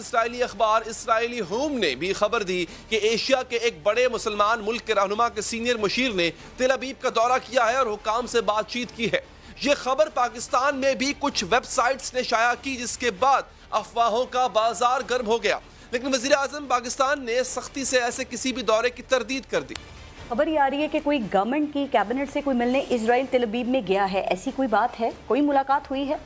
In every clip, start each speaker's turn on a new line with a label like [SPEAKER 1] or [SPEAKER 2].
[SPEAKER 1] اسرائیلی اخبار اسرائیلی ہوم نے بھی خبر دی کہ ایشیا کے ایک بڑے مسلمان ملک کے رہنما کے سینئر مشیر نے تل ابیب کا دورہ کیا ہے اور حکام سے بات چیت کی ہے۔ یہ خبر پاکستان میں بھی کچھ ویب سائٹس نے شائع کی، جس کے بعد افواہوں کا بازار گرم ہو گیا، لیکن وزیر اعظم پاکستان نے سختی سے ایسے کسی بھی دورے کی تردید کر دی۔
[SPEAKER 2] خبر یہ آ رہی ہے کہ کوئی گورنمنٹ کی کیبنٹ سے کوئی ملنے اسرائیل تل ابیب میں گیا ہے، ایسی کوئی بات ہے؟ کوئی ملاقات ہوئی ہے؟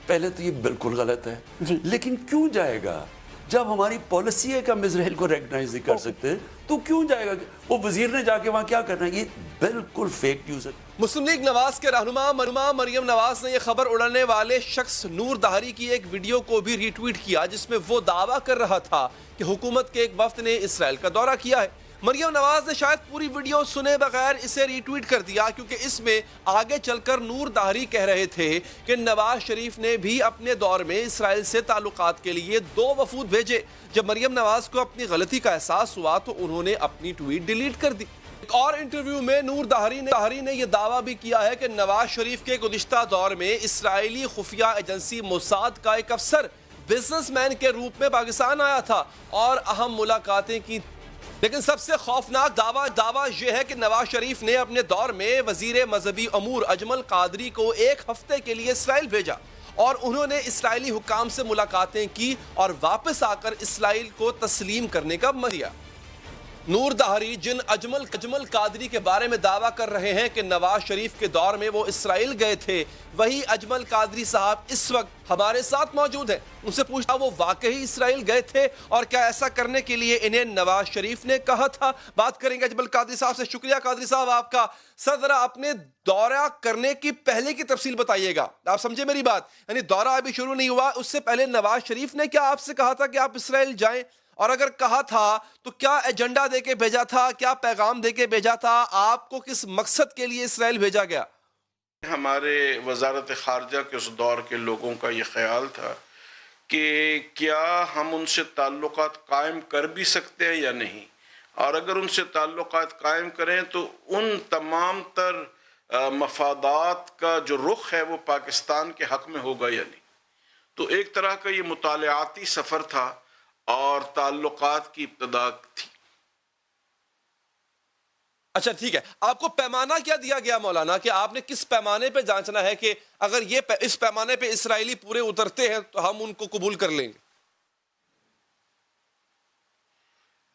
[SPEAKER 3] پہلے تو یہ بالکل غلط ہے
[SPEAKER 2] جی،
[SPEAKER 3] لیکن کیوں جائے گا؟ جب ہماری پالیسی ہے کہ ہم اسرائیل کو ریکگنائز نہیں کر سکتے تو کیوں جائے گا؟ وہ وزیر نے جا کے وہاں کیا کرنا ہے؟ یہ بالکل فیک نیوز ہے۔
[SPEAKER 1] مسلم لیگ نواز کے رہنما مریم نواز نے یہ خبر اڑانے والے شخص نور دہری کی ایک ویڈیو کو بھی ری ٹویٹ کیا، جس میں وہ دعویٰ کر رہا تھا کہ حکومت کے ایک وفد نے اسرائیل کا دورہ کیا ہے۔ مریم نواز نے شاید پوری ویڈیو سنے بغیر اسے ری ٹویٹ کر دیا، کیونکہ اس میں آگے چل کر نور دہری کہہ رہے تھے کہ نواز شریف نے بھی اپنے دور میں اسرائیل سے تعلقات کے لیے 2 وفود بھیجے۔ جب مریم نواز کو اپنی غلطی کا احساس ہوا تو انہوں نے اپنی ٹویٹ ڈیلیٹ کر دی۔ ایک اور انٹرویو میں نور دہری نے یہ دعویٰ بھی کیا ہے کہ نواز شریف کے گزشتہ دور میں اسرائیلی خفیہ ایجنسی موساد کا ایک افسر بزنس مین کے روپ میں پاکستان آیا تھا اور اہم ملاقاتیں کی، لیکن سب سے خوفناک دعویٰ یہ ہے کہ نواز شریف نے اپنے دور میں وزیر مذہبی امور اجمل قادری کو 1 ہفتے کے لیے اسرائیل بھیجا اور انہوں نے اسرائیلی حکام سے ملاقاتیں کی اور واپس آ کر اسرائیل کو تسلیم کرنے کا مشورہ دیا۔ نور دہری جن اجمل قادری کے بارے میں دعویٰ کر رہے ہیں کہ نواز شریف کے دور میں وہ اسرائیل گئے تھے، وہی اجمل قادری صاحب اس وقت ہمارے ساتھ موجود ہیں۔ ان سے پوچھا وہ واقعی اسرائیل گئے تھے اور کیا ایسا کرنے کے لیے انہیں نواز شریف نے کہا تھا؟ بات کریں گے اجمل قادری صاحب سے۔ شکریہ قادری صاحب آپ کا۔ سر ذرا اپنے دورہ کرنے کی پہلے کی تفصیل بتائیے گا، آپ سمجھے میری بات، یعنی دورہ ابھی شروع نہیں ہوا، اس سے پہلے نواز شریف نے کیا آپ سے کہا تھا کہ آپ اسرائیل جائیں؟ اور اگر کہا تھا تو کیا ایجنڈا دے کے بھیجا تھا، کیا پیغام دے کے بھیجا تھا؟ آپ کو کس مقصد کے لیے اسرائیل بھیجا گیا؟
[SPEAKER 4] ہمارے وزارت خارجہ کے اس دور کے لوگوں کا یہ خیال تھا کہ کیا ہم ان سے تعلقات قائم کر بھی سکتے ہیں یا نہیں، اور اگر ان سے تعلقات قائم کریں تو ان تمام تر مفادات کا جو رخ ہے وہ پاکستان کے حق میں ہوگا یا نہیں۔ تو ایک طرح کا یہ مطالعاتی سفر تھا اور تعلقات کی ابتدا تھی۔
[SPEAKER 1] اچھا ٹھیک ہے، آپ کو پیمانہ کیا دیا گیا مولانا کہ آپ نے کس پیمانے پہ جانچنا ہے کہ اگر یہ اس پیمانے پہ اسرائیلی پورے اترتے ہیں تو ہم ان کو قبول کر لیں گے؟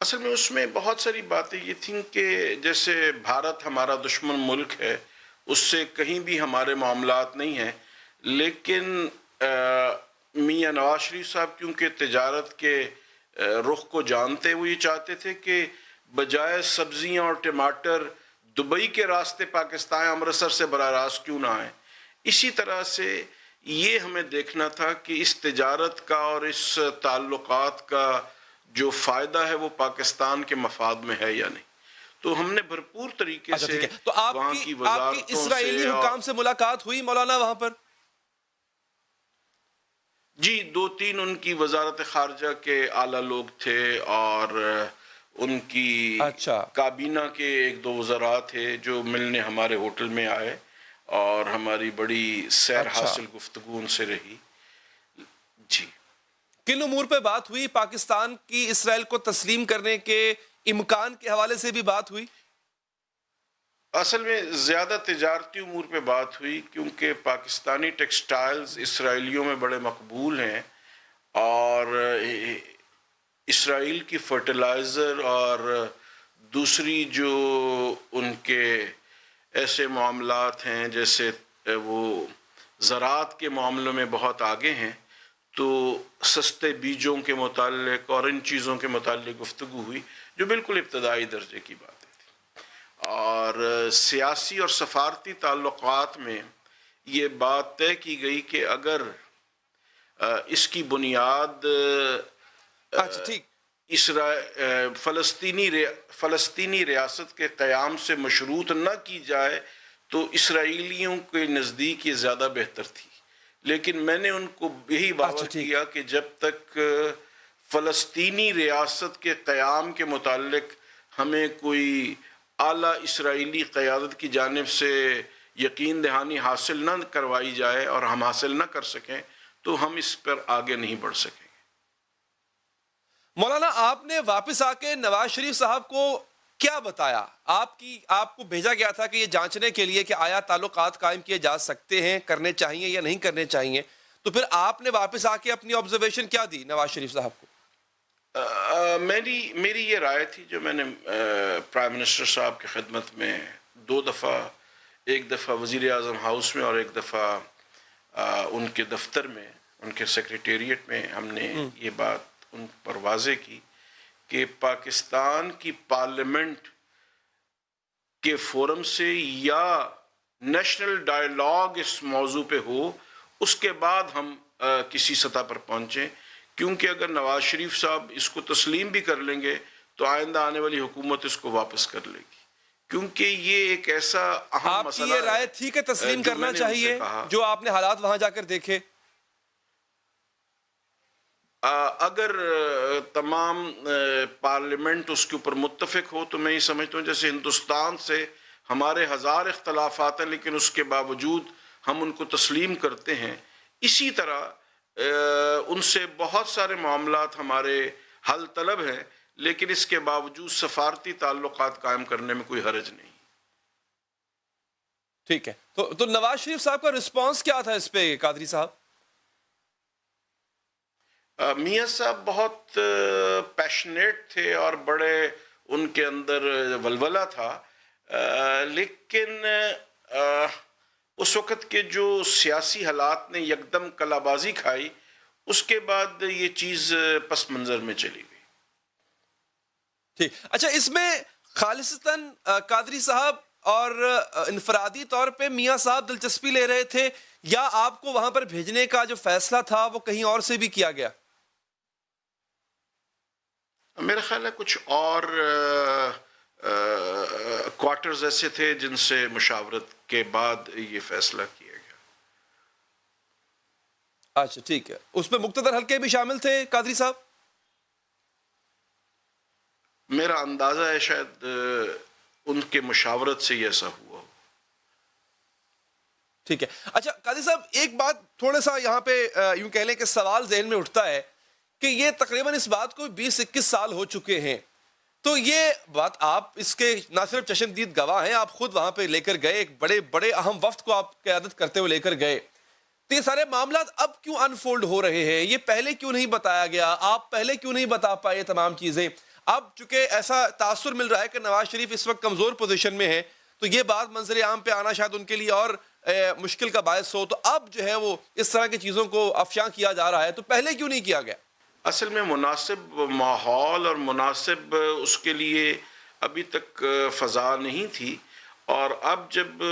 [SPEAKER 4] اصل میں اس میں بہت ساری باتیں یہ تھیں کہ جیسے بھارت ہمارا دشمن ملک ہے، اس سے کہیں بھی ہمارے معاملات نہیں ہیں، لیکن میاں نواز شریف صاحب کیونکہ تجارت کے رخ کو جانتے، وہ یہ چاہتے تھے کہ بجائے سبزیاں اور ٹماٹر دبئی کے راستے پاکستان امرتسر سے براہ راست کیوں نہ آئیں۔ اسی طرح سے یہ ہمیں دیکھنا تھا کہ اس تجارت کا اور اس تعلقات کا جو فائدہ ہے وہ پاکستان کے مفاد میں ہے یا نہیں۔ تو ہم نے بھرپور طریقے سے
[SPEAKER 1] تو آپ کی اسرائیلی حکام سے ملاقات ہوئی مولانا وہاں پر؟
[SPEAKER 4] جی، 2-3 ان کی وزارت خارجہ کے اعلیٰ لوگ تھے اور ان کی کابینہ کے 1-2 وزراء تھے جو ملنے ہمارے ہوٹل میں آئے اور ہماری بڑی سیر حاصل گفتگو ان سے رہی۔ جی،
[SPEAKER 1] کن امور پہ بات ہوئی؟ پاکستان کی اسرائیل کو تسلیم کرنے کے امکان کے حوالے سے بھی بات ہوئی؟
[SPEAKER 4] اصل میں زیادہ تجارتی امور پہ بات ہوئی، کیونکہ پاکستانی ٹیکسٹائلز اسرائیلیوں میں بڑے مقبول ہیں اور اسرائیل کی فرٹیلائزر اور دوسری جو ان کے ایسے معاملات ہیں جیسے وہ زراعت کے معاملوں میں بہت آگے ہیں، تو سستے بیجوں کے متعلق اور ان چیزوں کے متعلق گفتگو ہوئی جو بالکل ابتدائی درجے کی بات ہے۔ اور سیاسی اور سفارتی تعلقات میں یہ بات طے کی گئی کہ اگر اس کی بنیاد فلسطینی ریاست کے قیام سے مشروط نہ کی جائے تو اسرائیلیوں کے نزدیک یہ زیادہ بہتر تھی، لیکن میں نے ان کو یہی وعدہ کیا کہ جب تک فلسطینی ریاست کے قیام کے متعلق ہمیں کوئی اعلیٰ اسرائیلی قیادت کی جانب سے یقین دہانی حاصل نہ کروائی جائے اور ہم حاصل نہ کر سکیں تو ہم اس پر آگے نہیں بڑھ سکیں۔
[SPEAKER 1] مولانا آپ نے واپس آ کے نواز شریف صاحب کو کیا بتایا؟ آپ کو بھیجا گیا تھا کہ یہ جانچنے کے لیے کہ آیا تعلقات قائم کیے جا سکتے ہیں، کرنے چاہیے یا نہیں کرنے چاہیے، تو پھر آپ نے واپس آ کے اپنی آبزرویشن کیا دی نواز شریف صاحب کو؟
[SPEAKER 4] میری یہ رائے تھی جو میں نے پرائم منسٹر صاحب کی خدمت میں 2 دفعہ، ایک دفعہ وزیر اعظم ہاؤس میں اور ایک دفعہ ان کے دفتر میں، ان کے سیکریٹریٹ میں ہم نے یہ بات ان پر واضح کی کہ پاکستان کی پارلیمنٹ کے فورم سے یا نیشنل ڈائیلاگ اس موضوع پہ ہو، اس کے بعد ہم کسی سطح پر پہنچیں، کیونکہ اگر نواز شریف صاحب اس کو تسلیم بھی کر لیں گے تو آئندہ آنے والی حکومت اس کو واپس کر لے گی، کیونکہ یہ ایک ایسا اہم مسئلہ ہے۔
[SPEAKER 1] آپ کی یہ رائے تھی کہ تسلیم کرنا چاہیے جو آپ نے حالات وہاں جا کر دیکھے؟
[SPEAKER 4] اگر تمام پارلیمنٹ اس کے اوپر متفق ہو تو میں یہ سمجھتا ہوں جیسے ہندوستان سے ہمارے 1000 اختلافات ہیں لیکن اس کے باوجود ہم ان کو تسلیم کرتے ہیں، اسی طرح ان سے بہت سارے معاملات ہمارے حل طلب ہیں لیکن اس کے باوجود سفارتی تعلقات قائم کرنے میں کوئی حرج نہیں۔
[SPEAKER 1] ٹھیک ہے، تو نواز شریف صاحب کا رسپانس کیا تھا اس پہ قادری صاحب؟
[SPEAKER 4] میاں صاحب بہت پیشنیٹ تھے اور بڑے ان کے اندر ولولہ تھا، لیکن اس وقت کے جو سیاسی حالات نے یکدم کلا بازی کھائی، اس کے بعد یہ چیز پس منظر میں چلی گئی۔
[SPEAKER 1] ٹھیک، اچھا، اس میں خالصتاً قادری صاحب اور انفرادی طور پہ میاں صاحب دلچسپی لے رہے تھے یا آپ کو وہاں پر بھیجنے کا جو فیصلہ تھا وہ کہیں اور سے بھی کیا گیا؟
[SPEAKER 4] میرا خیال ہے کچھ اور کوارٹرز ایسے تھے جن سے مشاورت کے بعد یہ فیصلہ کیا گیا۔
[SPEAKER 1] اچھا ٹھیک ہے، اس میں مقتدر حلقے بھی شامل تھے قادری صاحب؟
[SPEAKER 4] میرا اندازہ ہے شاید ان کے مشاورت سے یہ ایسا ہوا ہو۔
[SPEAKER 1] ٹھیک ہے، اچھا قاضی صاحب، ایک بات تھوڑا سا یہاں پہ یوں کہہ لیں کہ سوال ذہن میں اٹھتا ہے کہ یہ تقریباً اس بات کو 20-21 سال ہو چکے ہیں، تو یہ بات آپ اس کے نہ صرف چشمدید گواہ ہیں، آپ خود وہاں پہ لے کر گئے، ایک بڑے اہم وفد کو آپ قیادت کرتے ہوئے لے کر گئے، تو یہ سارے معاملات اب کیوں انفولڈ ہو رہے ہیں؟ یہ پہلے کیوں نہیں بتایا گیا؟ آپ پہلے کیوں نہیں بتا پائے تمام چیزیں؟ اب چونکہ ایسا تاثر مل رہا ہے کہ نواز شریف اس وقت کمزور پوزیشن میں ہے، تو یہ بات منظر عام پہ آنا شاید ان کے لیے اور مشکل کا باعث ہو، تو اب جو ہے وہ اس طرح کی چیزوں کو افشاں کیا جا رہا ہے، تو پہلے کیوں نہیں کیا گیا؟
[SPEAKER 4] اصل میں مناسب ماحول اور مناسب اس کے لیے ابھی تک فضا نہیں تھی، اور اب جب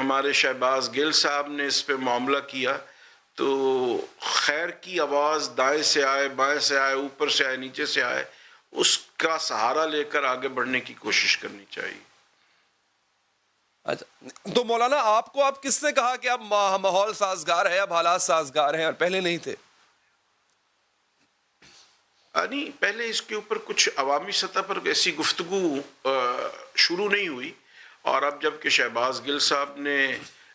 [SPEAKER 4] ہمارے شہباز گل صاحب نے اس پہ معاملہ کیا تو خیر کی آواز دائیں سے آئے، بائیں سے آئے، اوپر سے آئے، نیچے سے آئے، اس کا سہارا لے کر آگے بڑھنے کی کوشش کرنی چاہیے۔
[SPEAKER 1] اچھا، تو مولانا آپ کو اب کس نے کہا کہ اب ماحول سازگار ہے، اب حالات سازگار ہیں اور پہلے نہیں تھے؟
[SPEAKER 4] نہیں، پہلے اس کے اوپر کچھ عوامی سطح پر ایسی گفتگو شروع نہیں ہوئی، اور اب جب کہ شہباز گل صاحب نے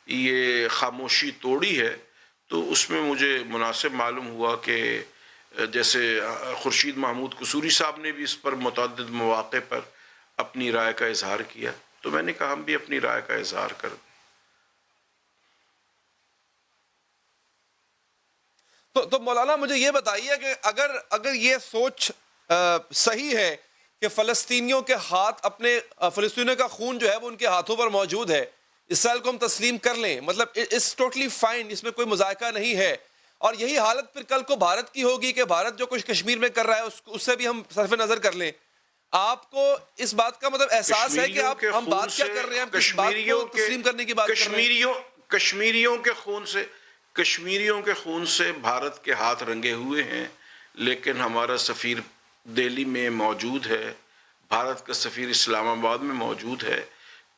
[SPEAKER 4] یہ خاموشی توڑی ہے تو اس میں مجھے مناسب معلوم ہوا کہ جیسے خورشید محمود قصوری صاحب نے بھی اس پر متعدد مواقع پر اپنی رائے کا اظہار کیا، تو میں نے کہا ہم بھی اپنی رائے کا اظہار کر دیں۔
[SPEAKER 1] تو مولانا مجھے یہ بتائیے کہ اگر یہ سوچ صحیح ہے کہ فلسطینیوں کے ہاتھ اپنے فلسطینیوں کا خون جو ہے وہ ان کے ہاتھوں پر موجود ہے، اسرائیل کو ہم تسلیم کر لیں، مطلب اس ٹوٹلی فائن، اس میں کوئی مذائقہ نہیں ہے، اور یہی حالت پھر کل کو بھارت کی ہوگی کہ بھارت جو کچھ کشمیر میں کر رہا ہے اس سے بھی ہم صرف نظر کر لیں، آپ کو اس بات کا مطلب احساس ہے کہ ہم بات کیا کر رہے ہیں، ہم کس بات کو تسلیم کرنے کی بات کر رہے ہیں؟
[SPEAKER 4] کشمیریوں کے خون سے بھارت کے ہاتھ رنگے ہوئے ہیں، لیکن ہمارا سفیر دہلی میں موجود ہے، بھارت کا سفیر اسلام آباد میں موجود ہے،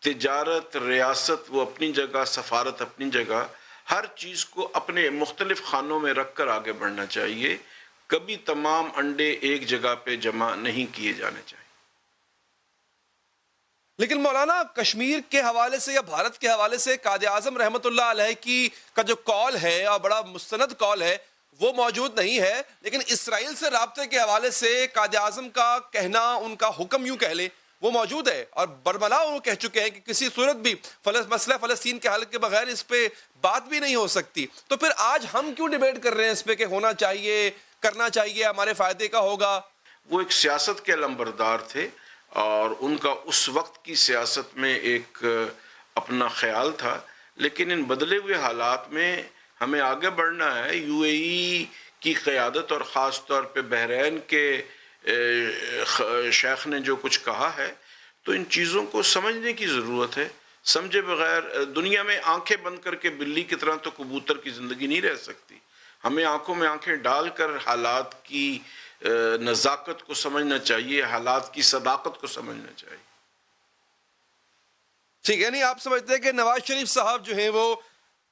[SPEAKER 4] تجارت، ریاست وہ اپنی جگہ، سفارت اپنی جگہ، ہر چیز کو اپنے مختلف خانوں میں رکھ کر آگے بڑھنا چاہیے، کبھی تمام انڈے ایک جگہ پہ جمع نہیں کیے جانے چاہیے۔
[SPEAKER 1] لیکن مولانا کشمیر کے حوالے سے یا بھارت کے حوالے سے قائد اعظم رحمت اللہ علیہ کا جو کال ہے اور بڑا مستند کال ہے، وہ موجود نہیں ہے، لیکن اسرائیل سے رابطے کے حوالے سے قائد اعظم کا کہنا، ان کا حکم یوں کہہ لیں، وہ موجود ہے اور برملا وہ کہہ چکے ہیں کہ کسی صورت بھی مسئلہ فلسطین کے حل کے بغیر اس پہ بات بھی نہیں ہو سکتی. تو پھر آج ہم کیوں ڈیبیٹ کر رہے ہیں اس پہ کہ ہونا چاہیے، کرنا چاہیے، ہمارے فائدے کا ہوگا؟
[SPEAKER 4] وہ ایک سیاست کے علمبردار تھے اور ان کا اس وقت کی سیاست میں ایک اپنا خیال تھا، لیکن ان بدلے ہوئے حالات میں ہمیں آگے بڑھنا ہے. یو اے ای کی قیادت اور خاص طور پہ بحرین کے شیخ نے جو کچھ کہا ہے تو ان چیزوں کو سمجھنے کی ضرورت ہے. سمجھے بغیر دنیا میں آنکھیں بند کر کے بلی کی طرح تو کبوتر کی زندگی نہیں رہ سکتی. ہمیں آنکھوں میں آنکھیں ڈال کر حالات کی نزاکت کو سمجھنا چاہیے، حالات کی صداقت کو سمجھنا چاہیے.
[SPEAKER 1] ٹھیک ہے، یعنی آپ سمجھتے ہیں کہ نواز شریف صاحب جو ہیں وہ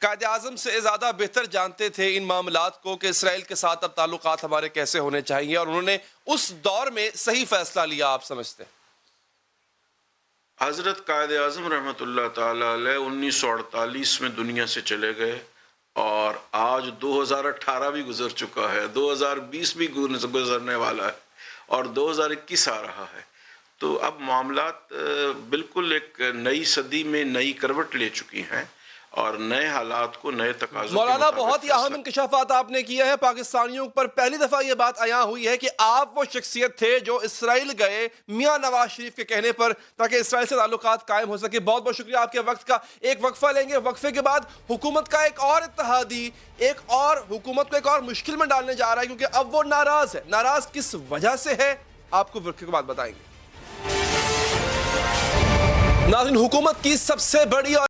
[SPEAKER 1] قائد اعظم سے زیادہ بہتر جانتے تھے ان معاملات کو کہ اسرائیل کے ساتھ اب تعلقات ہمارے کیسے ہونے چاہیے، اور انہوں نے اس دور میں صحیح فیصلہ لیا، آپ سمجھتے ہیں؟
[SPEAKER 4] حضرت قائد اعظم رحمۃ اللہ تعالی علیہ 1948 میں دنیا سے چلے گئے اور آج 2018 بھی گزر چکا ہے، 2020 بھی گزرنے والا ہے اور 2021 آ رہا ہے. تو اب معاملات بالکل ایک نئی صدی میں نئی کروٹ لے چکی ہیں اور نئے حالات کو نئے تقاضوں
[SPEAKER 1] مولانا بہت ہی اہم انکشافات آپ نے کیا ہے. پاکستانیوں پر پہلی دفعہ یہ بات عیاں ہوئی ہے کہ آپ وہ شخصیت تھے جو اسرائیل گئے میاں نواز شریف کے کہنے پر تاکہ اسرائیل سے تعلقات قائم ہو سکے. بہت بہت شکریہ آپ کے وقت کا. ایک وقفہ لیں گے، وقفے کے بعد حکومت کا ایک اور اتحادی ایک اور حکومت کو ایک اور مشکل میں ڈالنے جا رہا ہے کیونکہ اب وہ ناراض ہے. ناراض کس وجہ سے ہے آپ کو وقفے کے بعد بتائیں گے. ناظرین، حکومت کی سب سے بڑی اور